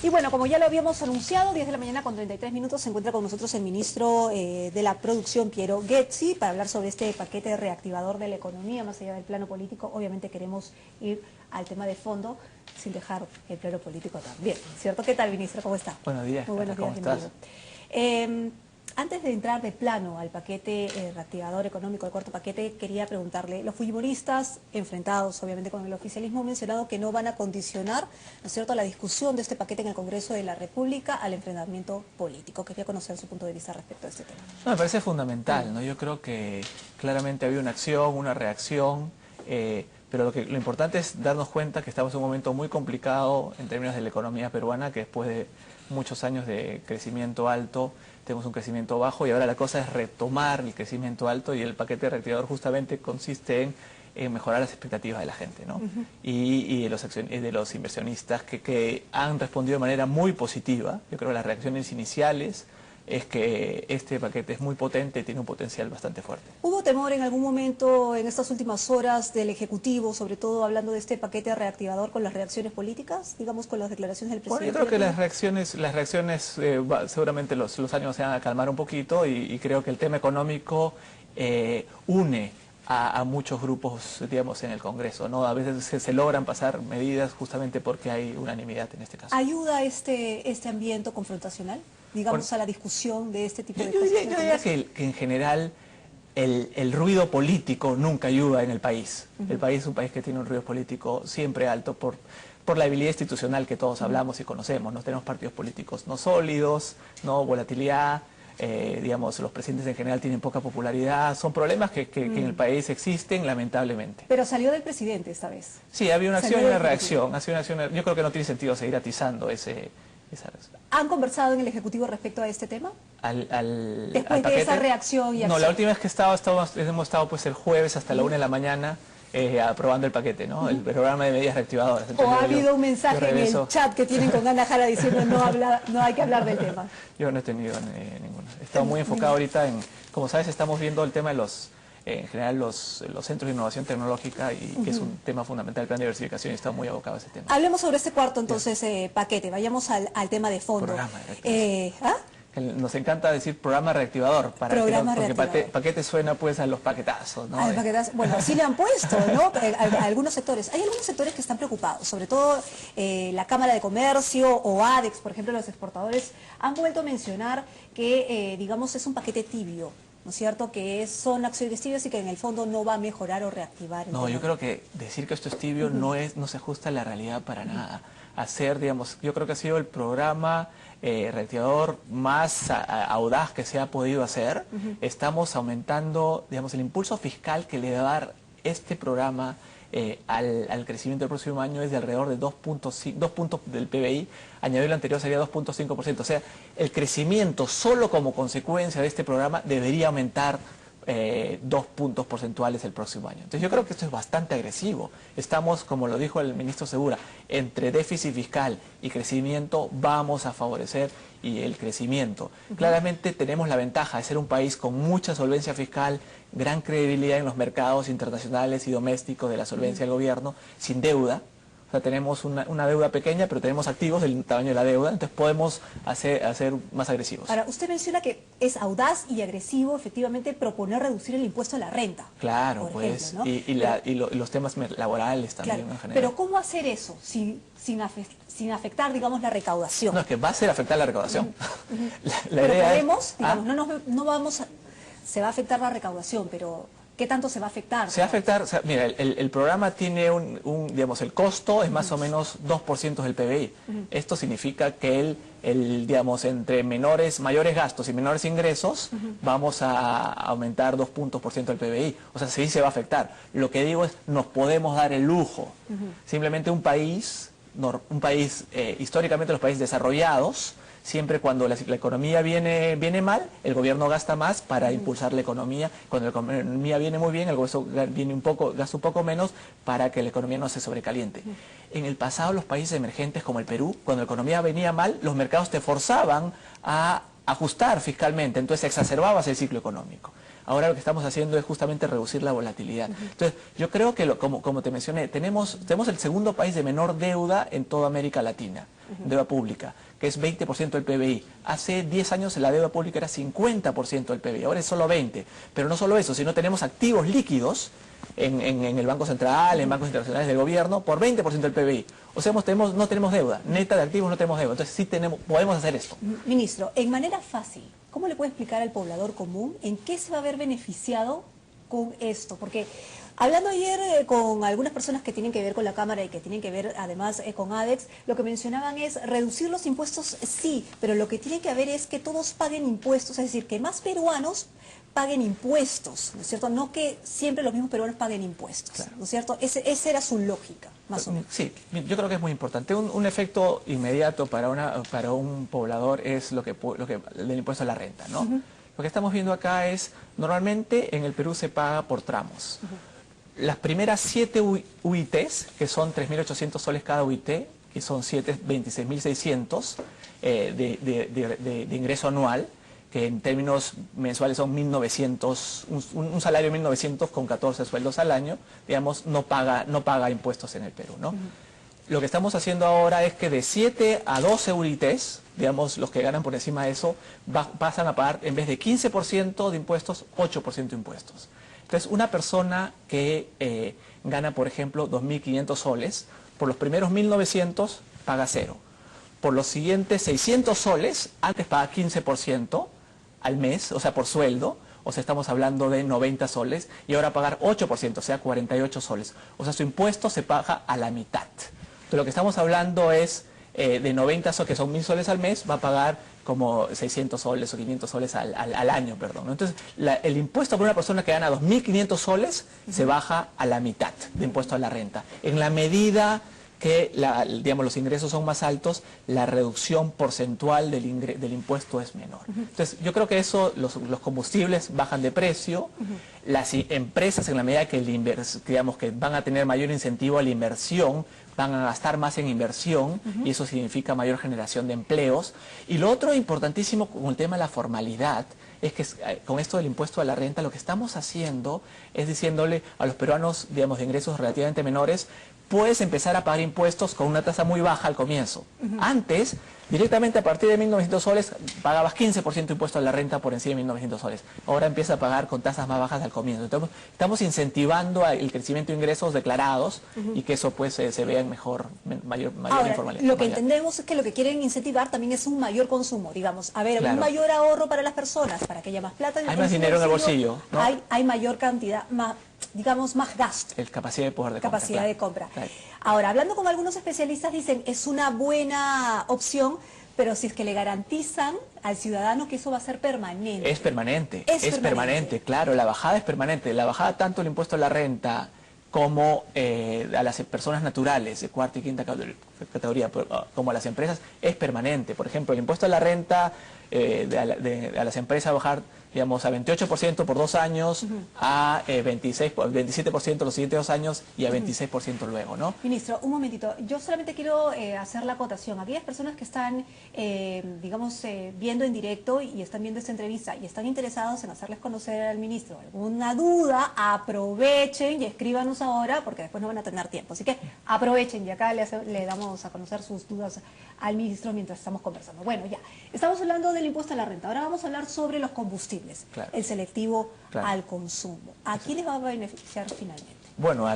Y bueno, como ya lo habíamos anunciado, 10 de la mañana con 33 minutos se encuentra con nosotros el ministro de la Producción, Piero Ghezzi, para hablar sobre este paquete reactivador de la economía, más allá del plano político. Obviamente queremos ir al tema de fondo, sin dejar el plano político también, ¿cierto? ¿Qué tal, ministro? ¿Cómo está? Buenos días. Muy buenos días, ¿Cómo estás? Antes de entrar de plano al paquete reactivador económico, el cuarto paquete, quería preguntarle, los fujimoristas, enfrentados obviamente con el oficialismo, han mencionado que no van a condicionar, ¿no es cierto?, la discusión de este paquete en el Congreso de la República al enfrentamiento político. Quería conocer su punto de vista respecto a este tema. No, me parece fundamental, ¿no? Yo creo que claramente había una acción, una reacción, pero lo importante es darnos cuenta que estamos en un momento muy complicado en términos de la economía peruana, que después de muchos años de crecimiento alto, tenemos un crecimiento bajo y ahora la cosa es retomar el crecimiento alto, y el paquete reactivador justamente consiste en mejorar las expectativas de la gente, ¿no? Y de los inversionistas que han respondido de manera muy positiva. Yo creo que las reacciones iniciales es que este paquete es muy potente y tiene un potencial bastante fuerte. ¿Hubo temor en algún momento en estas últimas horas del Ejecutivo, sobre todo hablando de este paquete reactivador, con las reacciones políticas, digamos, con las declaraciones del presidente? Bueno, yo creo que las reacciones seguramente los ánimos se van a calmar un poquito, y creo que el tema económico une a muchos grupos, digamos, en el Congreso, ¿no? A veces se logran pasar medidas justamente porque hay unanimidad en este caso. ¿Ayuda este ambiente confrontacional, digamos, Bueno, a la discusión de este tipo de yo cosas? diría que en general el ruido político nunca ayuda en el país. El país es un país que tiene un ruido político siempre alto por la debilidad institucional que todos hablamos y conocemos. No tenemos partidos políticos no sólidos, no volatilidad. Digamos, los presidentes en general tienen poca popularidad. Son problemas que en el país existen, lamentablemente. Pero salió del presidente esta vez. Sí, había una acción y Salió una del reacción. Yo creo que no tiene sentido seguir atizando esa reacción. ¿Han conversado en el Ejecutivo respecto a este tema? Después al de paquete. esa reacción y acción. No, la última vez que hemos estado pues el jueves hasta la 1 de la mañana aprobando el paquete, ¿no? El programa de medidas reactivadoras. ¿O ha habido un mensaje en el chat que tienen con Ana Jara diciendo no hay que hablar del tema? Yo no he tenido ninguno. He estado muy enfocado ahorita como sabes, estamos viendo el tema de en general los centros de innovación tecnológica, y que es un tema fundamental del plan de diversificación, y está muy abocado a ese tema. Hablemos sobre este cuarto entonces paquete, vayamos al tema de fondo. Programa de Nos encanta decir programa reactivador, porque paquete suena pues a los paquetazos, ¿no? Bueno, así le han puesto, ¿no? A algunos sectores. Hay algunos sectores que están preocupados, sobre todo la Cámara de Comercio o ADEX, por ejemplo, los exportadores, han vuelto a mencionar que, digamos, es un paquete tibio, ¿no es cierto? Que son acciones tibias y que en el fondo no va a mejorar o reactivar. No, yo creo que decir que esto es tibio no se ajusta a la realidad para nada. Digamos, yo creo que ha sido el programa reactivador más audaz que se ha podido hacer. Estamos aumentando, digamos, el impulso fiscal que le va a dar este programa al crecimiento del próximo año es de alrededor de 2 puntos del PBI, añadido el anterior sería 2.5%. O sea, el crecimiento solo como consecuencia de este programa debería aumentar 2 puntos porcentuales el próximo año. Entonces yo creo que esto es bastante agresivo. Estamos, como lo dijo el ministro Segura, entre déficit fiscal y crecimiento vamos a favorecer el crecimiento. Claramente tenemos la ventaja de ser un país con mucha solvencia fiscal, gran credibilidad en los mercados internacionales y domésticos de la solvencia del gobierno, sin deuda. O sea, tenemos una deuda pequeña, pero tenemos activos del tamaño de la deuda, entonces podemos hacer más agresivos. Ahora, usted menciona que es audaz y agresivo, efectivamente, proponer reducir el impuesto a la renta. Claro, por pues, ejemplo, ¿no? y los temas laborales también, claro, en general. pero ¿cómo hacer eso sin afectar, digamos, la recaudación? No, es que va a ser afectar la recaudación. La pero idea podemos, digamos, se va a afectar la recaudación, pero ¿qué tanto se va a afectar? Se va a afectar, mira, el programa tiene digamos, el costo es más o menos 2% del PBI. Esto significa que digamos, entre mayores gastos y menores ingresos, vamos a aumentar 2 puntos por ciento del PBI. O sea, sí se va a afectar. Lo que digo es, nos podemos dar el lujo. Simplemente un país, históricamente los países desarrollados, siempre cuando la economía viene mal, el gobierno gasta más para impulsar la economía. Cuando la economía viene muy bien, el gobierno gasta un poco menos para que la economía no se sobrecaliente. En el pasado, los países emergentes como el Perú, cuando la economía venía mal, los mercados te forzaban a ajustar fiscalmente, entonces exacerbabas el ciclo económico. Ahora lo que estamos haciendo es justamente reducir la volatilidad. Entonces, yo creo que, como te mencioné, tenemos el segundo país de menor deuda en toda América Latina, deuda pública, que es 20% del PBI. Hace 10 años la deuda pública era 50% del PBI, ahora es solo 20%. Pero no solo eso, sino tenemos activos líquidos en el Banco Central, en bancos internacionales del gobierno, por 20% del PBI. O sea, no tenemos deuda, neta de activos no tenemos deuda. Entonces sí podemos hacer esto. Ministro, en manera fácil, ¿cómo le puede explicar al poblador común en qué se va a ver beneficiado con esto? Porque hablando ayer con algunas personas que tienen que ver con la Cámara y que tienen que ver además con ADEX, lo que mencionaban es reducir los impuestos, sí, pero lo que tiene que haber es que todos paguen impuestos, es decir, que más peruanos paguen impuestos, ¿no es cierto? No que siempre los mismos peruanos paguen impuestos, claro, ¿no es cierto? Esa era su lógica, más o menos. Sí, yo creo que es muy importante. Un efecto inmediato para un poblador es lo que del impuesto a la renta, ¿no? Lo que estamos viendo acá es, normalmente en el Perú se paga por tramos. Las primeras 7 UITs, que son 3.800 soles cada UIT, que son 26.600 de ingreso anual, que en términos mensuales son 1.900, un salario de 1.900 con 14 sueldos al año, digamos, no paga impuestos en el Perú, ¿no? Lo que estamos haciendo ahora es que de 7 a 12 UITs, digamos, los que ganan por encima de eso, pasan a pagar, en vez de 15% de impuestos, 8% de impuestos. Entonces, una persona que gana, por ejemplo, 2.500 soles, por los primeros 1.900 paga 0. Por los siguientes 600 soles, antes paga 15% al mes, o sea, por sueldo, o sea, estamos hablando de 90 soles, y ahora pagar 8%, o sea, 48 soles. O sea, su impuesto se paga a la mitad. Entonces, lo que estamos hablando es de 90 soles, que son 1.000 soles al mes, va a pagar como 600 soles o 500 soles al año, perdón, ¿no? Entonces, el impuesto por una persona que gana 2.500 soles se baja a la mitad de impuesto a la renta. En la medida que digamos, los ingresos son más altos, la reducción porcentual del impuesto es menor. Entonces, yo creo que eso, los combustibles bajan de precio, las empresas, en la medida que, digamos, que van a tener mayor incentivo a la inversión, van a gastar más en inversión, y eso significa mayor generación de empleos. Y lo otro importantísimo con el tema de la formalidad, es que con esto del impuesto a la renta, lo que estamos haciendo es diciéndole a los peruanos, digamos, de ingresos relativamente menores, puedes empezar a pagar impuestos con una tasa muy baja al comienzo. Antes, directamente a partir de 1.900 soles, pagabas 15% de impuesto a la renta por encima de 1.900 soles. Ahora empieza a pagar con tasas más bajas al comienzo. Entonces, estamos incentivando el crecimiento de ingresos declarados y que eso pues se vea en mayor Ahora, informalidad. Lo que entendemos es que lo que quieren incentivar también es un mayor consumo, digamos. A ver, claro, un mayor ahorro para las personas, para que haya más plata en el Hay más dinero en el bolsillo, ¿no? Hay mayor cantidad, digamos, más gasto. Capacidad de poder de compra. Capacidad de compra. Claro. Ahora, hablando con algunos especialistas, dicen, es una buena opción, pero si es que le garantizan al ciudadano que eso va a ser permanente. Es permanente, es permanente, claro, la bajada es permanente. La bajada tanto el impuesto a la renta como a las personas naturales de cuarta y quinta categoría, como a las empresas, es permanente. Por ejemplo, el impuesto a la renta a las empresas bajar, digamos, a 28% por 2 años, a 27% los siguientes 2 años y a 26% luego, ¿no? Ministro, un momentito. Yo solamente quiero hacer la acotación. Aquellas personas que están, digamos, viendo en directo y están viendo esta entrevista y están interesados en hacerles conocer al ministro alguna duda, aprovechen y escríbanos ahora porque después no van a tener tiempo. Así que aprovechen y acá le damos a conocer sus dudas al ministro mientras estamos conversando. Bueno, ya, estamos hablando del impuesto a la renta. Ahora vamos a hablar sobre los combustibles, claro, el selectivo al consumo. ¿A quién les va a beneficiar finalmente? Bueno,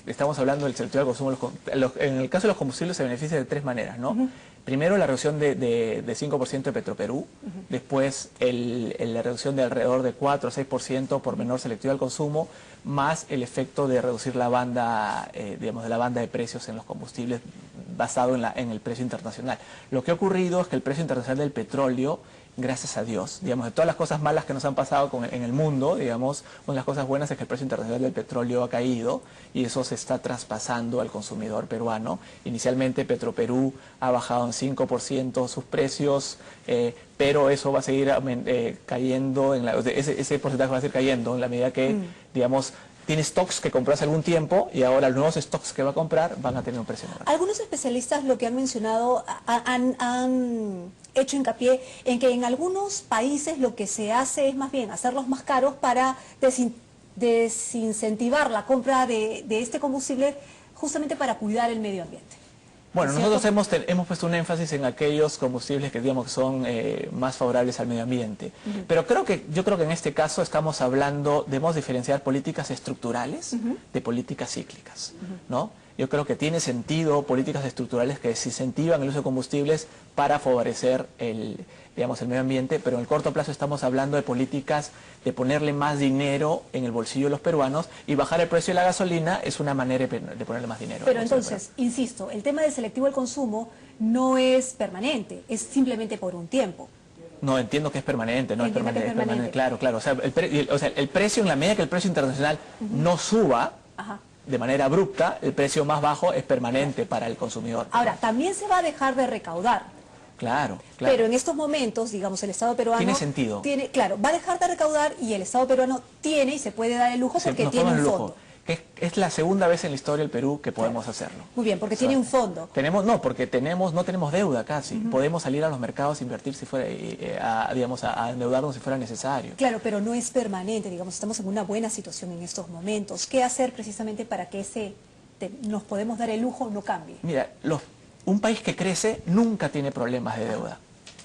estamos hablando del selectivo al consumo. En el caso de los combustibles se beneficia de 3 maneras, ¿no? Primero, la reducción de 5% de Petroperú. Después, la reducción de alrededor de 4 o 6% por menor selectivo al consumo, más el efecto de reducir la banda, digamos, de la banda de precios en los combustibles basado en el precio internacional. Lo que ha ocurrido es que el precio internacional del petróleo, gracias a Dios, digamos, de todas las cosas malas que nos han pasado en el mundo, digamos, una de las cosas buenas es que el precio internacional del petróleo ha caído y eso se está traspasando al consumidor peruano. Inicialmente Petroperú ha bajado en 5% sus precios, pero eso va a seguir cayendo, ese porcentaje va a seguir cayendo en la medida que, digamos, tiene stocks que compró hace algún tiempo y ahora los nuevos stocks que va a comprar van a tener un precio menor. Algunos especialistas lo que han mencionado han hecho hincapié en que en algunos países lo que se hace es más bien hacerlos más caros para desincentivar la compra de este combustible, justamente para cuidar el medio ambiente. Bueno, nosotros hemos puesto un énfasis en aquellos combustibles que digamos que son más favorables al medio ambiente. Pero yo creo que en este caso estamos hablando, debemos diferenciar políticas estructurales de políticas cíclicas, ¿no? Yo creo que tiene sentido políticas estructurales que desincentivan el uso de combustibles para favorecer el medio ambiente, pero en el corto plazo estamos hablando de políticas de ponerle más dinero en el bolsillo de los peruanos, y bajar el precio de la gasolina es una manera de ponerle más dinero. Pero entonces, insisto, el tema del selectivo del consumo no es permanente, es simplemente por un tiempo. No, entiendo que es permanente, no es permanente, es permanente. Claro. O sea, el precio, en la medida que el precio internacional no suba de manera abrupta, el precio más bajo es permanente para el consumidor. Ahora, también se va a dejar de recaudar. Claro. Pero en estos momentos, digamos, el Estado peruano... Tiene sentido. Claro, va a dejar de recaudar, y el Estado peruano tiene y se puede dar el lujo porque tiene un fondo. Que es la segunda vez en la historia del Perú que podemos hacerlo. Muy bien, porque tiene un fondo. Porque no tenemos deuda casi. Podemos salir a los mercados, invertir si fuera, a endeudarnos si fuera necesario. Claro, pero no es permanente, digamos, estamos en una buena situación en estos momentos. ¿Qué hacer precisamente para que nos podemos dar el lujo no cambie? Mira, un país que crece nunca tiene problemas de deuda,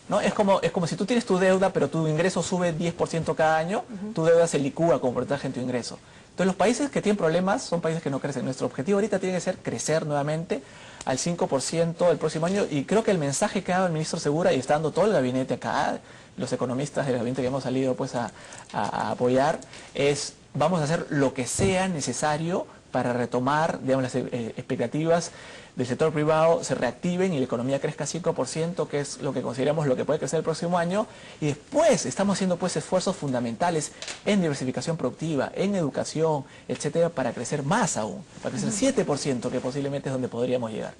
¿no? Es como si tú tienes tu deuda, pero tu ingreso sube 10% cada año, tu deuda se licúa como porcentaje en tu ingreso. Entonces, los países que tienen problemas son países que no crecen. Nuestro objetivo ahorita tiene que ser crecer nuevamente al 5% el próximo año, y creo que el mensaje que ha dado el ministro Segura, y está dando todo el gabinete acá, los economistas del gabinete que hemos salido pues a apoyar, es: vamos a hacer lo que sea necesario para retomar, digamos, las expectativas del sector privado se reactiven y la economía crezca 5%, que es lo que consideramos lo que puede crecer el próximo año. Y después estamos haciendo pues esfuerzos fundamentales en diversificación productiva, en educación, etcétera, para crecer más aún, para crecer 7%, que posiblemente es donde podríamos llegar.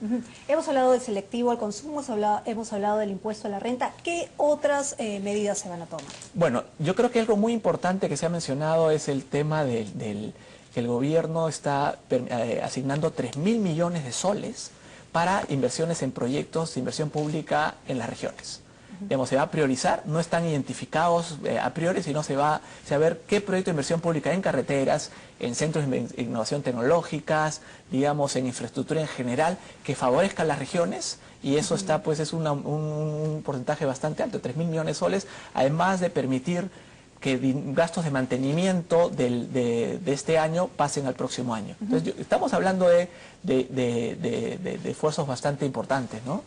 Hemos hablado del selectivo al consumo, hemos hablado del impuesto a la renta. ¿Qué otras medidas se van a tomar? Bueno, yo creo que algo muy importante que se ha mencionado es el tema que el gobierno está asignando 3.000 millones de soles para inversiones en proyectos de inversión pública en las regiones. Digamos, se va a priorizar, no están identificados a priori, sino se va a ver qué proyecto de inversión pública en carreteras, en centros de innovación tecnológicas, digamos, en infraestructura en general, que favorezca a las regiones, y eso está, pues, es un porcentaje bastante alto, 3.000 millones de soles, además de permitir que gastos de mantenimiento de este año pasen al próximo año. Entonces, estamos hablando de esfuerzos bastante importantes, ¿no?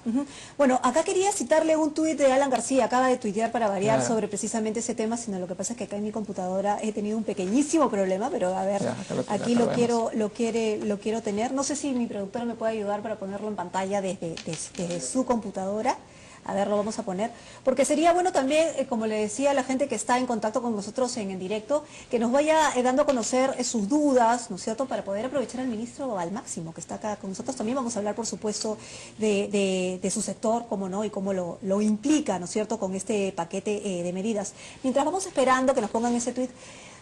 Bueno, acá quería citarle un tuit de Alan García, acaba de tuitear para variar sobre precisamente ese tema, sino lo que pasa es que acá en mi computadora he tenido un pequeñísimo problema, pero a ver, aquí lo quiero tener. No sé si mi productora me puede ayudar para ponerlo en pantalla desde su computadora. A ver, lo vamos a poner, porque sería bueno también, como le decía a la gente que está en contacto con nosotros en directo, que nos vaya dando a conocer sus dudas, ¿no es cierto?, para poder aprovechar al ministro al máximo, que está acá con nosotros. También vamos a hablar, por supuesto, de su sector, cómo no, y cómo lo implica, ¿no es cierto?, con este paquete de medidas. Mientras vamos esperando que nos pongan ese tuit,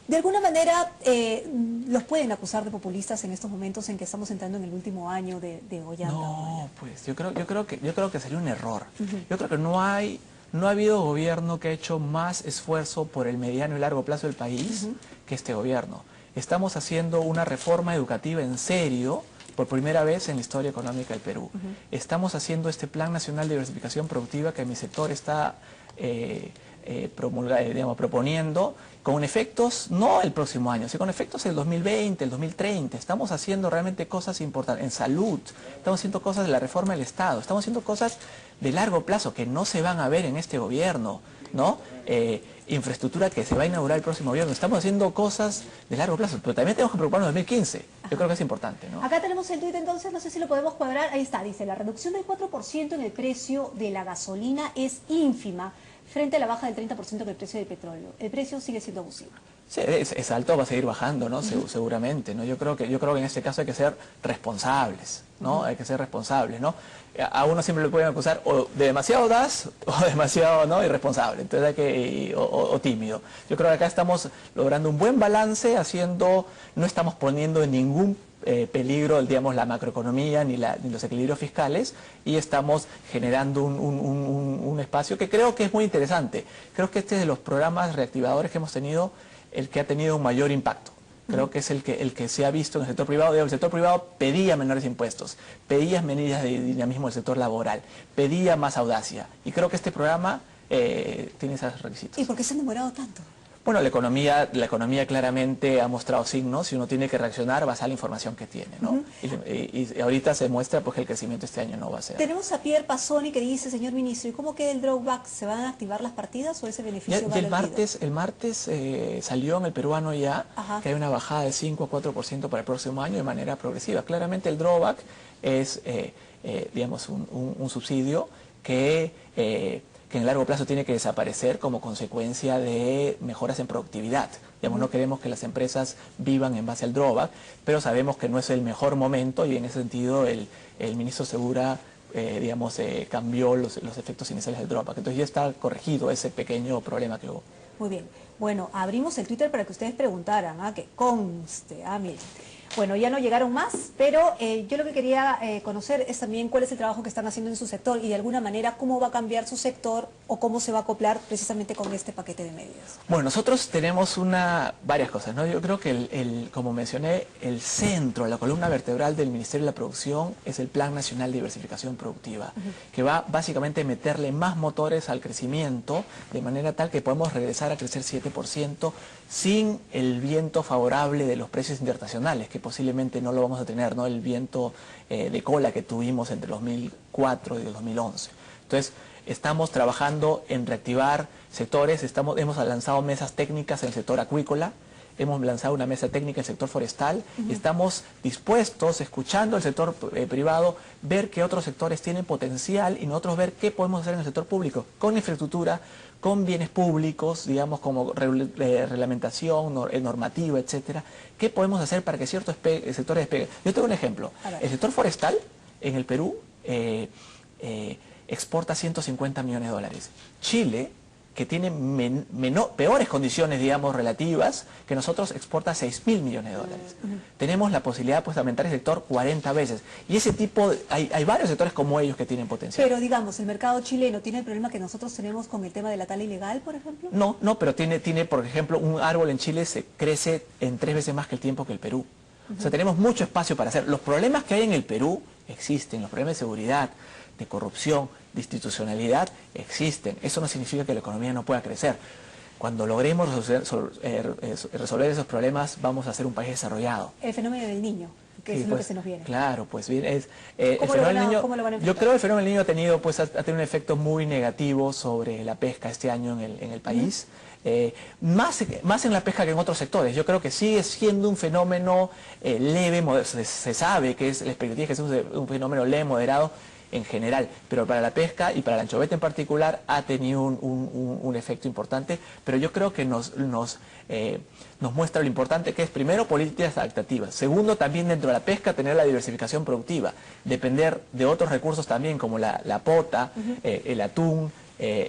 de alguna manera los pueden acusar de populistas en estos momentos en que estamos entrando en el último año de Ollanta. No, pues yo creo que sería un error. Yo creo que no ha habido gobierno que ha hecho más esfuerzo por el mediano y largo plazo del país que este gobierno. Estamos haciendo una reforma educativa en serio por primera vez en la historia económica del Perú. Estamos haciendo este Plan Nacional de Diversificación Productiva que mi sector está proponiendo, con efectos no el próximo año, sino con efectos el 2020, el 2030. Estamos haciendo realmente cosas importantes en salud, estamos haciendo cosas de la reforma del Estado, estamos haciendo cosas de largo plazo que no se van a ver en este gobierno, ¿no? Infraestructura que se va a inaugurar el próximo gobierno. Estamos haciendo cosas de largo plazo, pero también tenemos que preocuparnos en 2015. Yo creo que es importante, ¿no? Acá tenemos el tuit, entonces, no sé si lo podemos cuadrar. Ahí está, dice: la reducción del 4% en el precio de la gasolina es ínfima frente a la baja del 30% del precio del petróleo. El precio sigue siendo abusivo. Sí, es alto, va a seguir bajando, ¿no? Seguramente, ¿no? Yo creo que en este caso hay que ser responsables, ¿no? Hay que ser responsables, ¿no? A uno siempre le pueden acusar o de demasiado audaz o demasiado, ¿no?, irresponsable, entonces o tímido. Yo creo que acá estamos logrando un buen balance, no estamos poniendo en ningún peligro, digamos, la macroeconomía ni los equilibrios fiscales, y estamos generando un espacio que creo que es muy interesante. Creo que este es de los programas reactivadores que hemos tenido el que ha tenido un mayor impacto. Creo que es el que se ha visto en el sector privado. El sector privado pedía menores impuestos, pedía medidas de dinamismo del sector laboral, pedía más audacia. Y creo que este programa tiene esos requisitos. ¿Y por qué se han demorado tanto? Bueno, la economía claramente ha mostrado signos, y uno tiene que reaccionar basado en la información que tiene, ¿no? Y ahorita se muestra pues que el crecimiento este año no va a ser. Tenemos a Pierre Pazzoni que dice, señor ministro, ¿y cómo queda el drawback? ¿Se van a activar las partidas o ese beneficio va a el martes salió en el peruano ya que hay una bajada de 5 a 4% para el próximo año de manera progresiva. Claramente el drawback es, digamos, un subsidio que en el largo plazo tiene que desaparecer como consecuencia de mejoras en productividad. Digamos, no queremos que las empresas vivan en base al drawback, pero sabemos que no es el mejor momento, y en ese sentido el ministro Segura cambió los efectos iniciales del drawback. Entonces ya está corregido ese pequeño problema que hubo. Muy bien. Bueno, abrimos el Twitter para que ustedes preguntaran, que conste, miren. Bueno, ya no llegaron más, pero yo lo que quería conocer es también cuál es el trabajo que están haciendo en su sector y de alguna manera cómo va a cambiar su sector o cómo se va a acoplar precisamente con este paquete de medidas. Bueno, nosotros tenemos varias cosas, ¿no? Yo creo que, como mencioné, el centro, la columna vertebral del Ministerio de la Producción es el Plan Nacional de Diversificación Productiva, que va básicamente a meterle más motores al crecimiento, de manera tal que podemos regresar a crecer 7% sin el viento favorable de los precios internacionales, que posiblemente no lo vamos a tener, ¿no? El viento de cola que tuvimos entre 2004 y 2011. Entonces, estamos trabajando en reactivar sectores, hemos lanzado mesas técnicas en el sector acuícola, hemos lanzado una mesa técnica en el sector forestal, y estamos dispuestos, escuchando el sector privado, ver qué otros sectores tienen potencial y nosotros ver qué podemos hacer en el sector público, con infraestructura, con bienes públicos, digamos, como reglamentación, normativa, etcétera. ¿Qué podemos hacer para que ciertos sectores despeguen? Yo tengo un ejemplo. El sector forestal en el Perú exporta 150 millones de dólares. Chile, que tiene peores condiciones, digamos, relativas, que nosotros, exporta 6.000 millones de dólares. Tenemos la posibilidad pues, de aumentar el sector 40 veces. Y ese tipo, hay varios sectores como ellos que tienen potencial. Pero, digamos, ¿el mercado chileno tiene el problema que nosotros tenemos con el tema de la tala ilegal, por ejemplo? No, pero tiene, por ejemplo, un árbol en Chile se crece en 3 veces más que el tiempo que el Perú. O sea, tenemos mucho espacio para hacer. Los problemas que hay en el Perú existen, los problemas de seguridad, de corrupción, de institucionalidad, existen. Eso no significa que la economía no pueda crecer. Cuando logremos resolver esos problemas, vamos a ser un país desarrollado. El fenómeno del niño, que es lo que se nos viene. Claro, pues bien, el fenómeno del niño, yo creo que el fenómeno del niño ha tenido un efecto muy negativo sobre la pesca este año en el país. Más en la pesca que en otros sectores. Yo creo que sigue siendo un fenómeno leve, se sabe que es la expectativa que es un fenómeno leve, moderado en general, pero para la pesca y para la anchoveta en particular ha tenido un efecto importante, pero yo creo que nos muestra lo importante que es, primero, políticas adaptativas, segundo, también dentro de la pesca tener la diversificación productiva, depender de otros recursos también como la pota, el atún,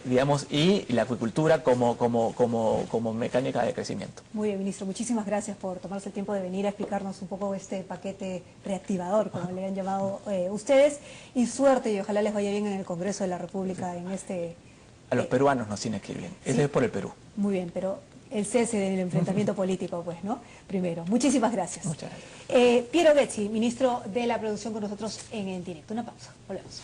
digamos, y la acuicultura como mecánica de crecimiento. Muy bien, ministro, muchísimas gracias por tomarse el tiempo de venir a explicarnos un poco este paquete reactivador, como le han llamado ustedes, y suerte, y ojalá les vaya bien en el Congreso de la República en este... A los peruanos nos tiene que ir bien, ese es por el Perú. Muy bien, pero el cese del enfrentamiento político, pues, ¿no? Primero, muchísimas gracias. Muchas gracias. Piero Bezzi, ministro de la Producción, con nosotros en directo. Una pausa, volvemos.